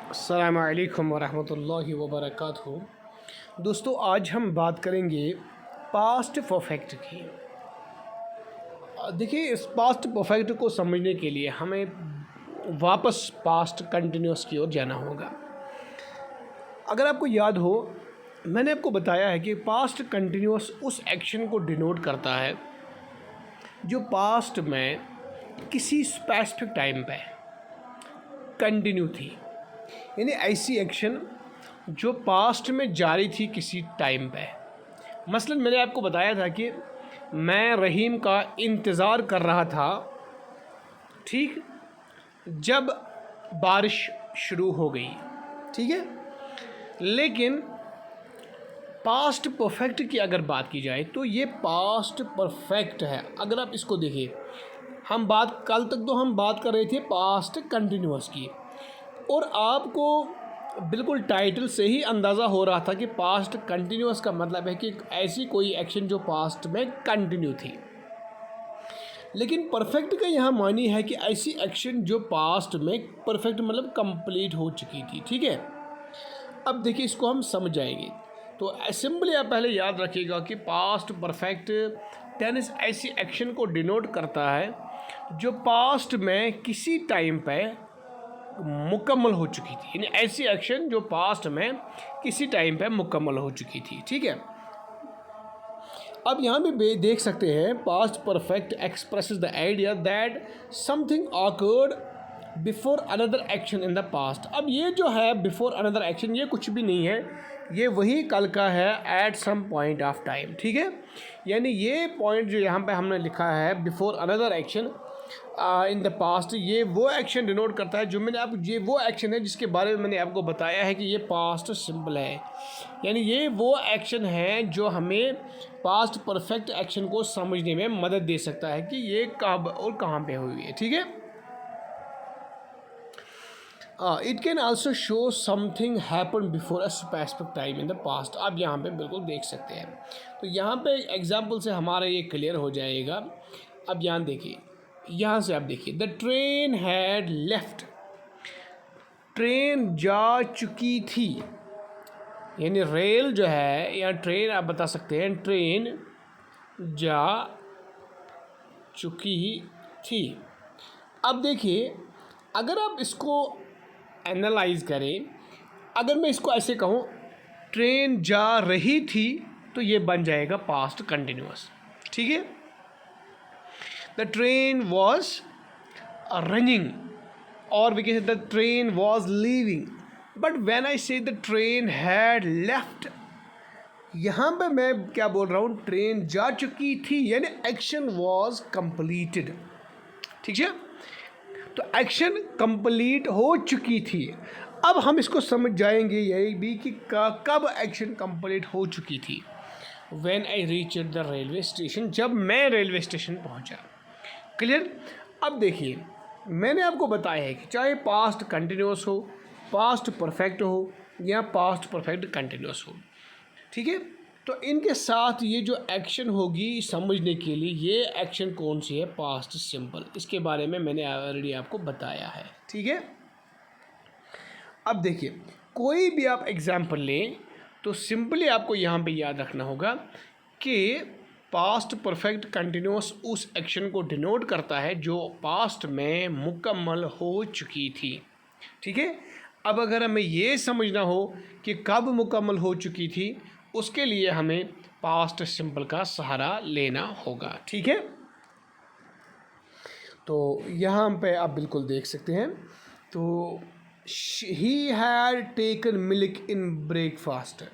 अस्सलामु अलैकुम वरहमतुल्लाहि वबरकातुहू। दोस्तों, आज हम बात करेंगे पास्ट परफेक्ट की। देखिए, इस पास्ट परफेक्ट को समझने के लिए हमें वापस पास्ट कंटिन्यूस की ओर जाना होगा। अगर आपको याद हो, मैंने आपको बताया है कि पास्ट कंटिन्यूस उस एक्शन को डिनोट करता है जो पास्ट में किसी स्पेसिफिक टाइम पे कंटिन्यू थी, यानी ऐसी एक्शन जो पास्ट में जारी थी किसी टाइम पे। मसलन मैंने आपको बताया था कि मैं रहीम का इंतज़ार कर रहा था, ठीक, जब बारिश शुरू हो गई, ठीक है। लेकिन पास्ट परफेक्ट की अगर बात की जाए तो ये पास्ट परफेक्ट है। अगर आप इसको देखिए, कल तक तो हम बात कर रहे थे पास्ट कंटिन्यूअस की, और आपको बिल्कुल टाइटल से ही अंदाज़ा हो रहा था कि पास्ट कंटिन्यूअस का मतलब है कि ऐसी कोई एक्शन जो पास्ट में कंटिन्यू थी। लेकिन परफेक्ट का यहाँ मानी है कि ऐसी एक्शन जो पास्ट में परफेक्ट मतलब कंप्लीट हो चुकी थी, ठीक है। अब देखिए, इसको हम समझ जाएंगे। तो सिंपली आप पहले याद रखिएगा कि पास्ट परफेक्ट टेंस ऐसी एक्शन को डिनोट करता है जो पास्ट में किसी टाइम पे मुकम्मल हो चुकी थी, यानी ऐसी एक्शन जो पास्ट में किसी टाइम पे मुकम्मल हो चुकी थी, ठीक है। अब यहाँ भी देख सकते हैं, past perfect expresses the idea that something awkward before another action in the past. अब ये जो है बिफोर अनदर एक्शन, ये कुछ भी नहीं है, ये वही कल का है at some point of time, ठीक है। यानी ये पॉइंट जो यहाँ पे हमने लिखा है before another action in the past, ये वो एक्शन डिनोट करता है जो ये वो एक्शन है जिसके बारे में मैंने आपको बताया है कि ये पास्ट सिंपल है। यानी ये वो एक्शन है जो हमें पास्ट परफेक्ट एक्शन को समझने में मदद दे सकता है कि ये कब और कहाँ पे हुई है, ठीक है। It can also show something happen before a specific time in the past. आप यहाँ पे बिल्कुल देख सकते हैं। तो यहाँ पे एग्जाम्पल से हमारा ये क्लियर हो जाएगा। अब यहाँ देखिए, यहाँ से आप देखिए, the train had left, train जा चुकी थी, यानी रेल जो है या ट्रेन आप बता सकते हैं, ट्रेन जा चुकी थी। अब देखिए, अगर आप इसको एनालाइज करें, अगर मैं इसको ऐसे कहूँ ट्रेन जा रही थी, तो ये बन जाएगा पास्ट कंटिन्यूअस, ठीक है। द ट्रेन वॉज रनिंग, और we can say the train was leaving. But when I say the train had left, यहाँ पे मैं क्या बोल रहा हूँ, ट्रेन जा चुकी थी, यानी एक्शन वॉज कंप्लीटेड, ठीक है। तो एक्शन कंप्लीट हो चुकी थी। अब हम इसको समझ जाएंगे यही भी कि कब एक्शन कंप्लीट हो चुकी थी। When I reach the railway station, जब मैं रेलवे स्टेशन पहुंचा। क्लियर। अब देखिए, मैंने आपको बताया है कि चाहे पास्ट कंटिन्यूस हो, पास्ट परफेक्ट हो, या पास्ट परफेक्ट कंटिन्यूस हो, ठीक है। तो इनके साथ ये जो एक्शन होगी समझने के लिए, ये एक्शन कौन सी है, पास्ट सिंपल, इसके बारे में मैंने ऑलरेडी आपको बताया है, ठीक है। अब देखिए, कोई भी आप एग्जाम्पल लें तो सिंपली आपको यहाँ पे याद रखना होगा कि पास्ट परफेक्ट कंटिन्यूस उस एक्शन को डिनोट करता है जो पास्ट में मुकम्मल हो चुकी थी, ठीक है। अब अगर हमें ये समझना हो कि कब मुकम्मल हो चुकी थी, उसके लिए हमें पास्ट सिंपल का सहारा लेना होगा, ठीक है। तो यहाँ पे आप बिल्कुल देख सकते हैं। तो he had taken milk in breakfast,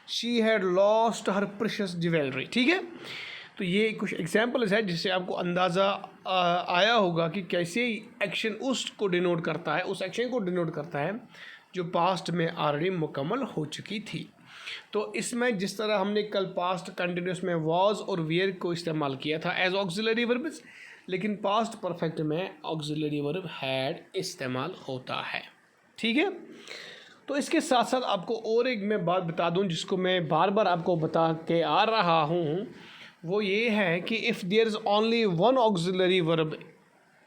she had lost her precious jewellery, ठीक है। तो ये कुछ एग्जाम्पल्स है जिससे आपको अंदाज़ा आया होगा कि कैसे एक्शन उसको डिनोट करता है, उस एक्शन को डिनोट करता है जो पास्ट में ऑलरेडी मुकम्मल हो चुकी थी। तो इसमें जिस तरह हमने कल पास्ट कंटिन्यूस में वॉज और वेयर को इस्तेमाल किया था एज ऑक्सिलरी वर्ब्स, लेकिन पास्ट परफेक्ट में ऑक्सिलरी वर्ब हैड इस्तेमाल होता है, ठीक है। तो इसके साथ साथ आपको और एक मैं बात बता दूं जिसको मैं बार बार आपको बता के आ रहा हूं, वो ये है कि if there is only one auxiliary verb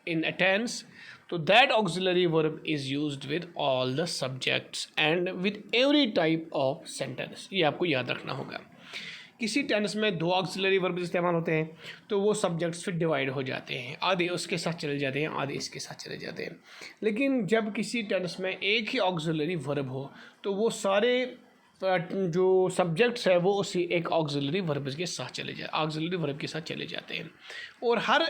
in a tense, तो that auxiliary verb is used with all the subjects and with every type of sentence. ये आपको याद रखना होगा। किसी टेंस में दो ऑक्सिलरी वर्ब इस्तेमाल होते हैं तो वो सब्जेक्ट्स फिर डिवाइड हो जाते हैं, आधे उसके साथ चले जाते हैं, आधे इसके साथ चले जाते हैं। लेकिन जब किसी टेंस में एक ही ऑक्सिलरी वर्ब हो तो वो सारे जो सब्जेक्ट्स है वो उसी एक ऑक्सिलरी वर्ब के साथ ऑक्सिलरी वर्ब के साथ चले जाते हैं, और हर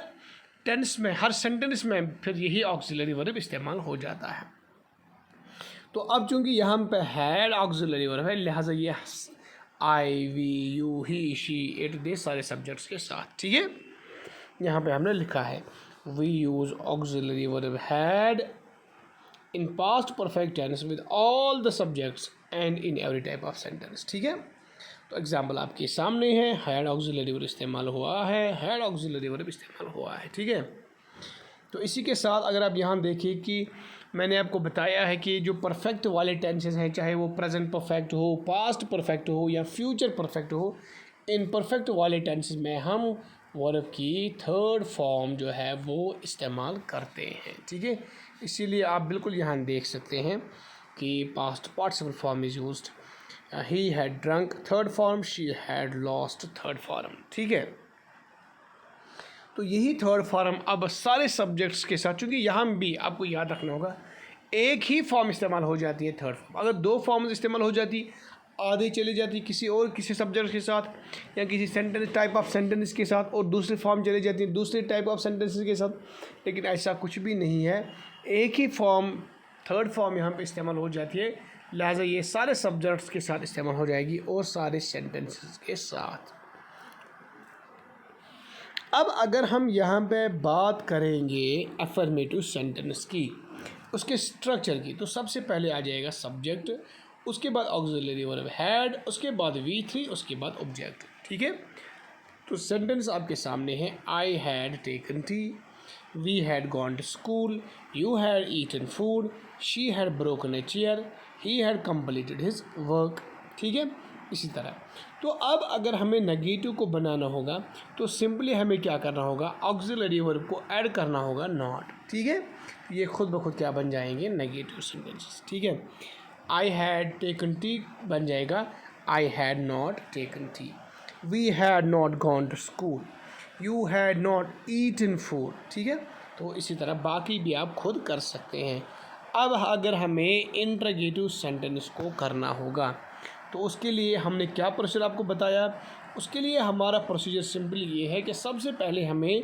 टेंस में, हर सेंटेंस में फिर यही ऑक्सिलरी वर्ब इस्तेमाल हो जाता है। तो अब चूंकि यहाँ पे हैड ऑक्सिलरी वर्ब है, लिहाजा ये I, we, you, he, she, it, they सारे सब्जेक्ट्स के साथ, ठीक है। यहाँ पे हमने लिखा है we use auxiliary verb had in past perfect tense with all the subjects and in every type of sentence, ठीक है। तो एग्जाम्पल आपके सामने है, हैड ऑक्सिलरी वर्ब इस्तेमाल हुआ है, हैड ऑक्सिलरी वर्ब इस्तेमाल हुआ है, ठीक है। तो इसी के साथ अगर आप यहाँ देखिए कि मैंने आपको बताया है कि जो परफेक्ट वाले टेंसेस हैं, चाहे वो प्रेजेंट परफेक्ट हो, पास्ट परफेक्ट हो या फ्यूचर परफेक्ट हो, इन परफेक्ट वाले टेंसेस में हम वर्ब की थर्ड फॉर्म जो है वो इस्तेमाल करते हैं, ठीक है। इसीलिए आप बिल्कुल यहाँ देख सकते हैं कि past participle form is used, he had drunk third form, she had lost third form, ठीक है। तो यही थर्ड फॉर्म अब सारे सब्जेक्ट्स के साथ, चूँकि यहाँ भी आपको याद रखना होगा एक ही फॉर्म इस्तेमाल हो जाती है थर्ड फॉर्म। अगर दो फॉर्म्स इस्तेमाल हो जाती, आधी चली जाती किसी सब्जेक्ट के साथ या किसी सेंटेंस टाइप ऑफ सेंटेंस के साथ, और दूसरी फॉर्म चली जाती है दूसरे टाइप ऑफ सेंटेंसेस के साथ। लेकिन ऐसा कुछ भी नहीं है, एक ही फॉर्म थर्ड फॉर्म यहाँ पे इस्तेमाल हो जाती है, लिहाजा ये सारे सब्जेक्ट्स के साथ इस्तेमाल हो जाएगी और सारे सेंटेंसेस के साथ। अब अगर हम यहाँ पे बात करेंगे अफर्मेटिव सेंटेंस की, उसके स्ट्रक्चर की, तो सबसे पहले आ जाएगा सब्जेक्ट, उसके बाद ऑक्सिलरी वर्ब हैड, उसके बाद V3, उसके बाद ऑब्जेक्ट, ठीक है। तो सेंटेंस आपके सामने है, I had taken tea, we had gone to school, you had eaten food, she had broken a chair, he had completed his work, ठीक है। इसी तरह तो अब अगर हमें नेगेटिव को बनाना होगा तो सिंपली हमें क्या करना होगा, ऑक्सिलरी वर्ब को ऐड करना होगा नॉट, ठीक है। ये खुद ब खुद क्या बन जाएंगे, नेगेटिव सेंटेंसेस, ठीक है। आई हैड टेकन टी बन जाएगा I had not taken tea, we had not gone to school, you had not eaten food, ठीक है। तो इसी तरह बाकी भी आप खुद कर सकते हैं। अब अगर हमें इंटरोगेटिव सेंटेंस को करना होगा तो उसके लिए हमने क्या प्रोसीजर आपको बताया, उसके लिए हमारा प्रोसीजर सिंपली ये है कि सबसे पहले हमें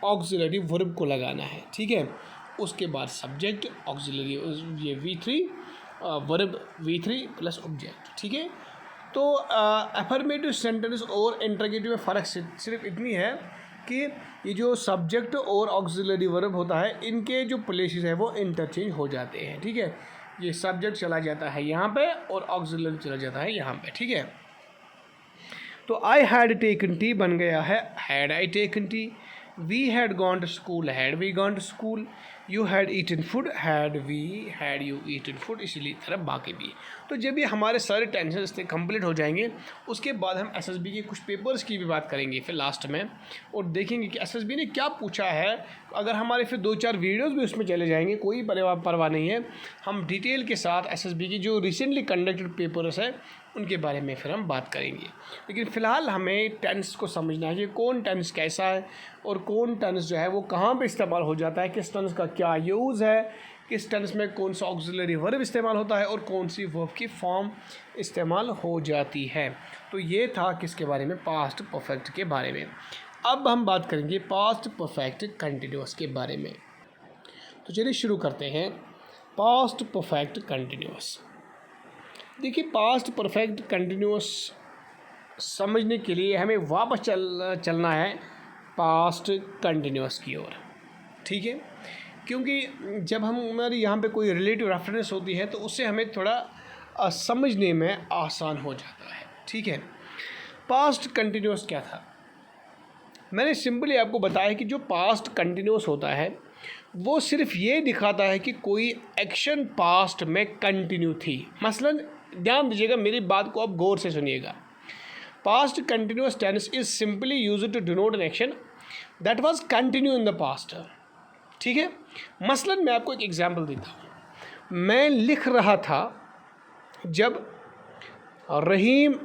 ऑक्सिलरी वर्ब को लगाना है, ठीक है। उसके बाद सब्जेक्ट, ऑक्सिलरी ये V3 verb V3 plus object, ठीक है। तो अफर्मेटिव सेंटेंस और इंटरोगेटिव में फ़र्क सिर्फ इतनी है कि ये जो सब्जेक्ट और ऑक्सिलरी वर्ब होता है, इनके जो प्लेसेस है वो इंटरचेंज हो जाते हैं, ठीक है। ये सब्जेक्ट चला जाता है यहाँ पे और ऑक्सिलरी चला जाता है यहाँ पे, ठीक है। तो आई हैड टेकन टी बन गया है had I taken tea, we had gone to school had we gone to school, you had eaten food had you eaten food, इसीलिए तरह बाकी भी। तो जब ये हमारे सारे टेंसेस कंप्लीट हो जाएंगे उसके बाद हम एसएसबी के कुछ पेपर्स की भी बात करेंगे फिर लास्ट में, और देखेंगे कि एसएसबी ने क्या पूछा है। अगर हमारे फिर 2-4 वीडियोस भी उसमें चले जाएंगे, कोई परवाह नहीं है। हम डिटेल के साथ एसएसबी की जो रिसेंटली कंडक्टेड पेपर्स है उनके बारे में फिर हम बात करेंगे। लेकिन फ़िलहाल हमें टेंस को समझना है कि कौन टेंस कैसा है और कौन टेंस जो है वो कहाँ पे इस्तेमाल हो जाता है, किस टेंस का क्या यूज़ है, किस टेंस में कौन सा ऑक्सिलरी वर्ब इस्तेमाल होता है और कौन सी वर्ब की फॉर्म इस्तेमाल हो जाती है। तो ये था किसके बारे में, पास्ट परफेक्ट के बारे में। अब हम बात करेंगे पास्ट परफेक्ट कंटिन्यूस के बारे में। तो चलिए शुरू करते हैं पास्ट परफेक्ट कंटिन्यूस। देखिए पास्ट परफेक्ट कंटिन्यूस समझने के लिए हमें वापस चलना है पास्ट कंटिन्यूस की ओर, ठीक है। क्योंकि जब हमारी यहाँ पे कोई रिलेटिव रेफरेंस होती है तो उससे हमें थोड़ा समझने में आसान हो जाता है, ठीक है। पास्ट कंटिन्यूस क्या था, मैंने सिंपली आपको बताया कि जो पास्ट कंटिन्यूस होता है वो सिर्फ ये दिखाता है कि कोई एक्शन पास्ट में कंटिन्यू थी। मसलन ध्यान दीजिएगा, मेरी बात को आप गौर से सुनिएगा। Past continuous tense is simply used to denote an action that was continue in the past, ठीक है। मसलन मैं आपको एक एग्जांपल देता हूँ। मैं लिख रहा था जब रहीम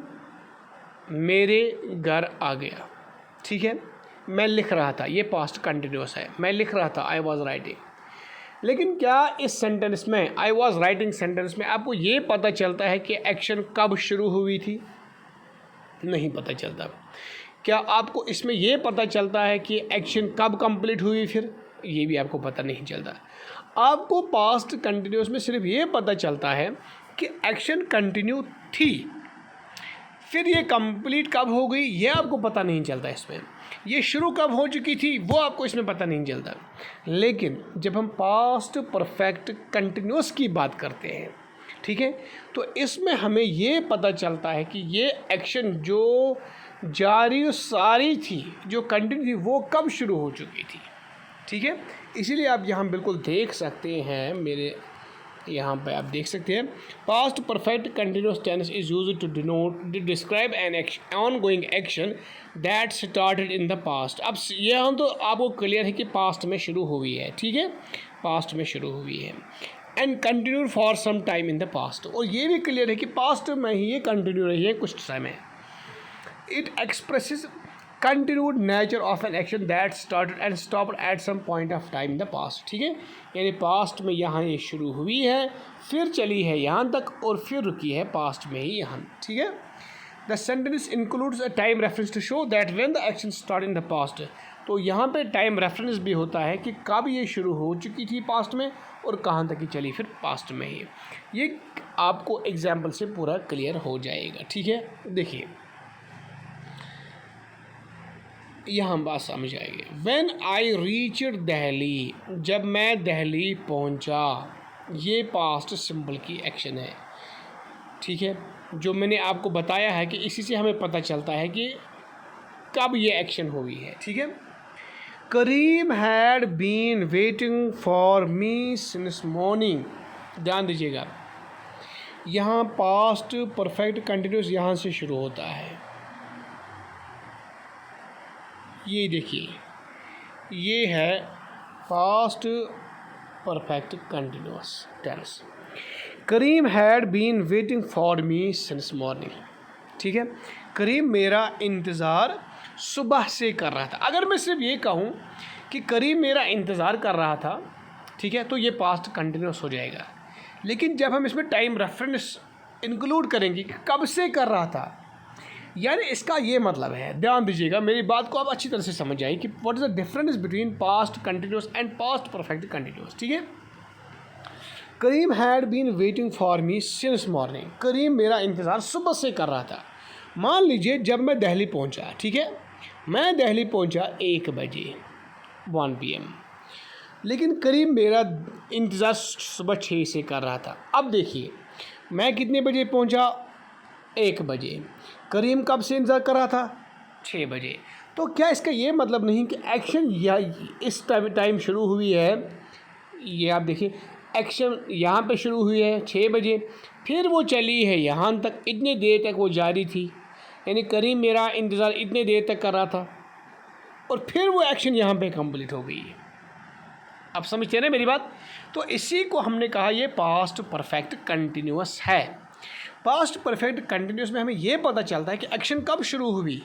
मेरे घर आ गया, ठीक है। मैं लिख रहा था, ये पास्ट कंटिन्यूस है, मैं लिख रहा था, आई वॉज राइटिंग। लेकिन क्या इस सेंटेंस में, आई वॉज राइटिंग सेंटेंस में, आपको ये पता चलता है कि एक्शन कब शुरू हुई थी? नहीं पता चलता। क्या आपको इसमें ये पता चलता है कि एक्शन कब कंप्लीट हुई? फिर ये भी आपको पता नहीं चलता। आपको पास्ट कंटिन्यूस में सिर्फ ये पता चलता है कि एक्शन कंटिन्यू थी, फिर ये कंप्लीट कब हो गई ये आपको पता नहीं चलता। इसमें ये शुरू कब हो चुकी थी वो आपको इसमें पता नहीं चलता। लेकिन जब हम पास्ट परफेक्ट कंटिन्यूस की बात करते हैं, ठीक है, तो इसमें हमें ये पता चलता है कि ये एक्शन जो जारी सारी थी, जो कंटिन्यू थी, वो कब शुरू हो चुकी थी, ठीक है। इसीलिए आप यहाँ बिल्कुल देख सकते हैं, मेरे यहाँ पे आप देख सकते हैं, past perfect continuous tense is used to denote describe an ongoing action that started in the past. अब यहाँ तो आपको क्लियर है कि पास्ट में शुरू हुई है, ठीक है, पास्ट में शुरू हुई है, and continued for some time in the past, और ये भी क्लियर है कि पास्ट में ही ये कंटिन्यू रही है कुछ समय। It expresses continued nature of an action that started and stopped at some point of time in the past, ठीक है। यानी पास्ट में यहाँ ये शुरू हुई है, फिर चली है यहाँ तक, और फिर रुकी है पास्ट में ही यहाँ, ठीक है। The sentence includes a time reference to show that when the action start in the past. तो यहाँ पे टाइम रेफरेंस भी होता है कि कब ये शुरू हो चुकी थी पास्ट में और कहाँ तक ही चली फिर पास्ट में ही। ये आपको एग्जाम्पल से पूरा क्लियर हो जाएगा, ठीक है। देखिए यहाँ बात समझ आएगी। व्हेन आई रीच्ड दिल्ली, जब मैं दिल्ली पहुँचा, ये पास्ट सिंपल की एक्शन है, ठीक है। जो मैंने आपको बताया है कि इसी से हमें पता चलता है कि कब ये एक्शन हुई है, ठीक है। Karim had been waiting for me since morning, ध्यान दीजिएगा, यहाँ पास्ट परफेक्ट कंटिन्यूस यहाँ से शुरू होता है। ये देखिए, ये है past perfect continuous tense. Karim had been waiting for me since morning, ठीक है। करीम मेरा इंतज़ार सुबह से कर रहा था। अगर मैं सिर्फ ये कहूँ कि करीम मेरा इंतज़ार कर रहा था, ठीक है, तो ये पास्ट कंटिन्यूस हो जाएगा। लेकिन जब हम इसमें टाइम रेफरेंस इंक्लूड करेंगे कि कब से कर रहा था, यानी इसका ये मतलब है, ध्यान दीजिएगा, मेरी बात को आप अच्छी तरह से समझ जाइए कि what is the difference between past continuous and past perfect continuous, ठीक है। Karim had been waiting for me since morning, Karim मेरा इंतज़ार सुबह से कर रहा था। मान लीजिए जब मैं दिल्ली पहुंचा, ठीक है, मैं दिल्ली पहुंचा 1 बजे 1 PM, लेकिन करीम मेरा इंतज़ार सुबह 6 से कर रहा था। अब देखिए मैं कितने बजे पहुंचा? 1 बजे। करीम कब से इंतज़ार कर रहा था? 6 बजे। तो क्या इसका ये मतलब नहीं कि एक्शन या इस टाइम शुरू हुई है? ये आप देखिए, एक्शन यहाँ पे शुरू हुई है 6 बजे, फिर वो चली है यहाँ तक, इतने देर तक वो जारी थी, यानी करीम मेरा इंतज़ार इतने देर तक कर रहा था, और फिर वो एक्शन यहाँ पे कंप्लीट हो गई है। आप समझते हैं ना मेरी बात? तो इसी को हमने कहा ये पास्ट परफेक्ट कंटिन्यूस है। पास्ट परफेक्ट कंटिन्यूस में हमें ये पता चलता है कि एक्शन कब शुरू हुई,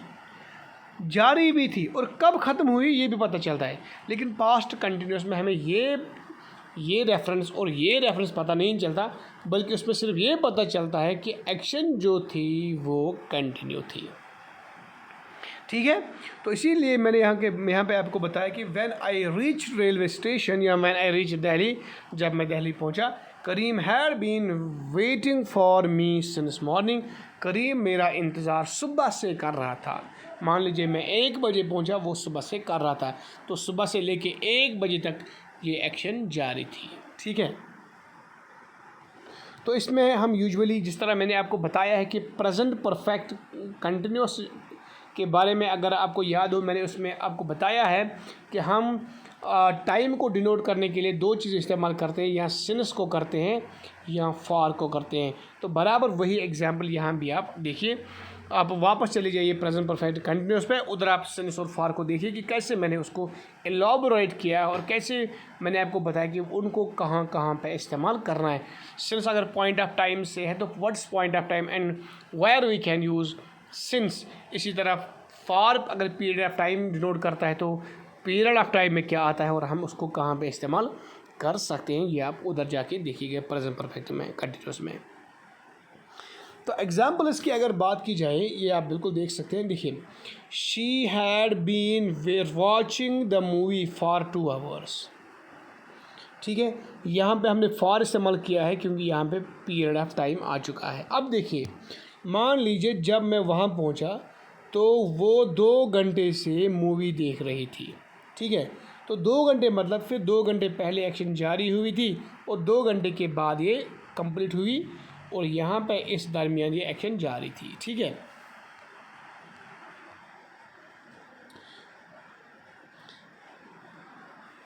जारी भी थी, और कब ख़त्म हुई ये भी पता चलता है। लेकिन पास्ट कंटिन्यूस में हमें ये रेफरेंस और ये रेफरेंस पता नहीं चलता, बल्कि उसमें सिर्फ ये पता चलता है कि एक्शन जो थी वो कंटिन्यू थी, ठीक है। तो इसीलिए मैंने यहाँ पे आपको बताया कि when I reach railway station या व्हेन आई रीच दिल्ली, जब मैं दिल्ली पहुँचा, Karim had been waiting for me since morning, Karim मेरा इंतज़ार सुबह से कर रहा था। मान लीजिए मैं 1 बजे पहुँचा, वो सुबह से कर रहा था, तो सुबह से लेके 1 बजे तक ये एक्शन जारी थी, ठीक है। तो इसमें हम यूजुअली, जिस तरह मैंने आपको बताया है कि प्रेजेंट परफेक्ट कंटिन्यूस के बारे में अगर आपको याद हो, मैंने उसमें आपको बताया है कि हम टाइम को डिनोट करने के लिए 2 चीज़ इस्तेमाल करते हैं, या सिंस को करते हैं या फॉर को करते हैं। तो बराबर वही एग्जाम्पल यहाँ भी आप देखिए, आप वापस चले जाइए प्रेजेंट परफेक्ट कंटिन्यूस पे, उधर आप सिंस और फॉर को देखिए कि कैसे मैंने उसको एलॉबोरेट किया और कैसे मैंने आपको बताया कि उनको कहाँ कहाँ पे इस्तेमाल करना है। सिंस अगर पॉइंट ऑफ टाइम से है तो what's point of time and where we can use since. इसी तरह फॉर अगर पीरियड ऑफ टाइम डिनोट करता है तो पीरियड ऑफ टाइम में क्या आता है और हम उसको कहाँ पे इस्तेमाल कर सकते हैं, ये आप उधर जाके देखिएगा प्रेजेंट परफेक्ट में कंटिन्यूस में। तो एग्जाम्पल इसकी अगर बात की जाए, ये आप बिल्कुल देख सकते हैं। देखिए, she had been watching the movie for 2 hours. ठीक है, यहाँ पे हमने फॉर इस्तेमाल किया है क्योंकि यहाँ पे पीरियड ऑफ टाइम आ चुका है। अब देखिए, मान लीजिए जब मैं वहाँ पहुँचा तो वो 2 घंटे से मूवी देख रही थी। ठीक है, तो 2 घंटे मतलब फिर 2 घंटे पहले एक्शन जारी हुई थी और 2 घंटे के बाद ये कंप्लीट हुई और यहाँ पे इस दरमियान ये एक्शन जारी थी। ठीक है,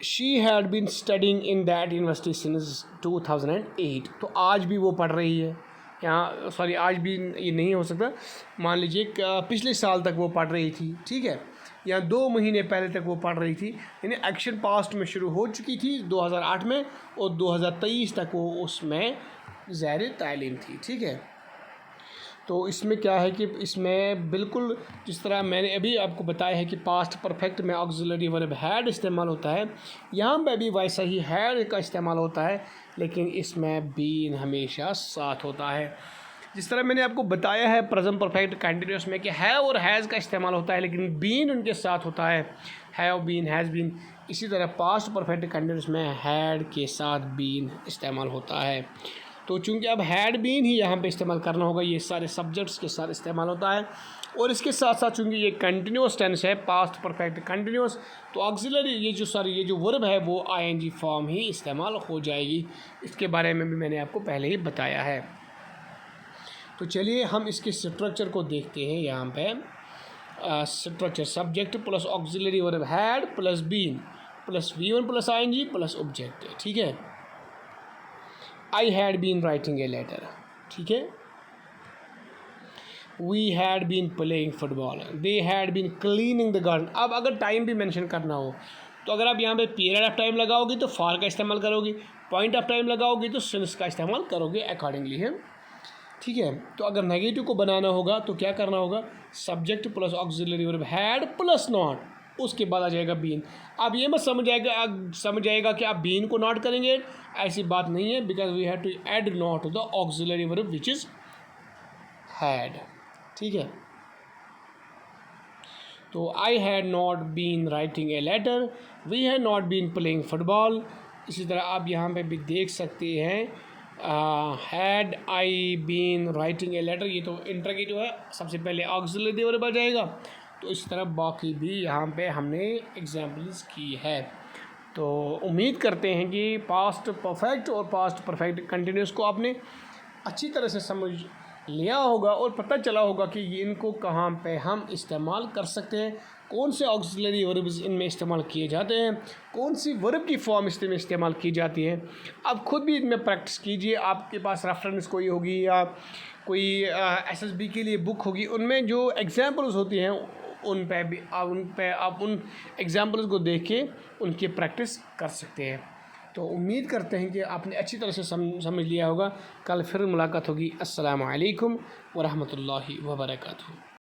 she had been studying in that university since 2008। तो आज भी वो पढ़ रही है यहाँ, सॉरी आज भी ये नहीं हो सकता, मान लीजिए पिछले साल तक वो पढ़ रही थी। ठीक है, या 2 महीने पहले तक वो पढ़ रही थी, यानी एक्शन पास्ट में शुरू हो चुकी थी 2008 में और 2023 तक वो उसमें ज़ाहिर तालीम थी। ठीक है, तो इसमें क्या है कि इसमें बिल्कुल जिस तरह मैंने अभी आपको बताया है कि पास्ट परफेक्ट में ऑक्सिलरी वर्ब हैड इस्तेमाल होता है, यहाँ पे भी वैसा ही हैड का इस्तेमाल होता है, लेकिन इसमें बीन हमेशा साथ होता है। जिस तरह मैंने आपको बताया है प्रेजेंट परफेक्ट कंटिन्यूस में कि है और हैज़ का इस्तेमाल होता है लेकिन बीन उनके साथ होता है, हैव बीन, हैज़ बीन। इसी तरह पास्ट परफेक्ट कंटिन्यूस में हैड के साथ बीन इस्तेमाल होता है। तो चूंकि अब हैड बीन ही यहाँ पे इस्तेमाल करना होगा, ये सारे सब्जेक्ट्स के साथ इस्तेमाल होता है और इसके साथ साथ चूंकि ये कंटिन्यूस टेंस है, पास्ट परफेक्ट कंटिन्यूस, तो ऑक्सिलरी ये जो वर्ब है वो आईएनजी फॉर्म ही इस्तेमाल हो जाएगी। इसके बारे में भी मैंने आपको पहले ही बताया है। तो चलिए हम इसके स्ट्रक्चर को देखते हैं। यहाँ पे structure subject plus auxiliary verb had plus been plus V1 plus ING plus object. ठीक है, I had been writing a letter. ठीक है, we had been playing football, they had been cleaning the garden. अब अगर time भी mention करना हो तो अगर आप यहाँ पे पीरियड ऑफ टाइम लगाओगे तो फॉर का इस्तेमाल करोगे, पॉइंट ऑफ टाइम लगाओगे तो सिंस का इस्तेमाल करोगे अकॉर्डिंगली है। ठीक है, तो अगर नेगेटिव को बनाना होगा तो क्या करना होगा, subject plus auxiliary verb had plus not, उसके बाद आ जाएगा बीन। अब ये मत समझ जाएगा कि आप बीन को नॉट करेंगे, ऐसी बात नहीं है, because we have to add not to the auxiliary verb which is had. ठीक है, तो I had not been writing a letter, we had not been playing football. इसी तरह आप यहाँ पे भी देख सकते हैं had I been writing a letter, ये तो इंट्रोगेटिव है, सबसे पहले ऑक्सिलरी वर्ब आ जाएगा। तो इस तरह बाकी भी यहाँ पे हमने एग्जाम्पल्स की है। तो उम्मीद करते हैं कि पास्ट परफेक्ट और पास्ट परफेक्ट कंटिन्यूस को आपने अच्छी तरह से समझ लिया होगा और पता चला होगा कि इनको कहाँ पे हम इस्तेमाल कर सकते हैं, कौन से ऑक्सिलरी वर्ब्स इनमें इस्तेमाल किए जाते हैं, कौन सी वर्ब की फॉर्म इसमें इस्तेमाल की जाती है। आप खुद भी इनमें प्रैक्टिस कीजिए, आपके पास रेफरेंस कोई होगी या कोई SSB के लिए बुक होगी, उनमें जो एग्जाम्पल्स होती हैं उन पे आप उन एग्जाम्पल्स को देख के उनकी प्रैक्टिस कर सकते हैं। तो उम्मीद करते हैं कि आपने अच्छी तरह से समझ लिया होगा। कल फिर मुलाकात होगी। अस्सलामु अलैकुम व रहमतुल्लाहि व बरकातुहू।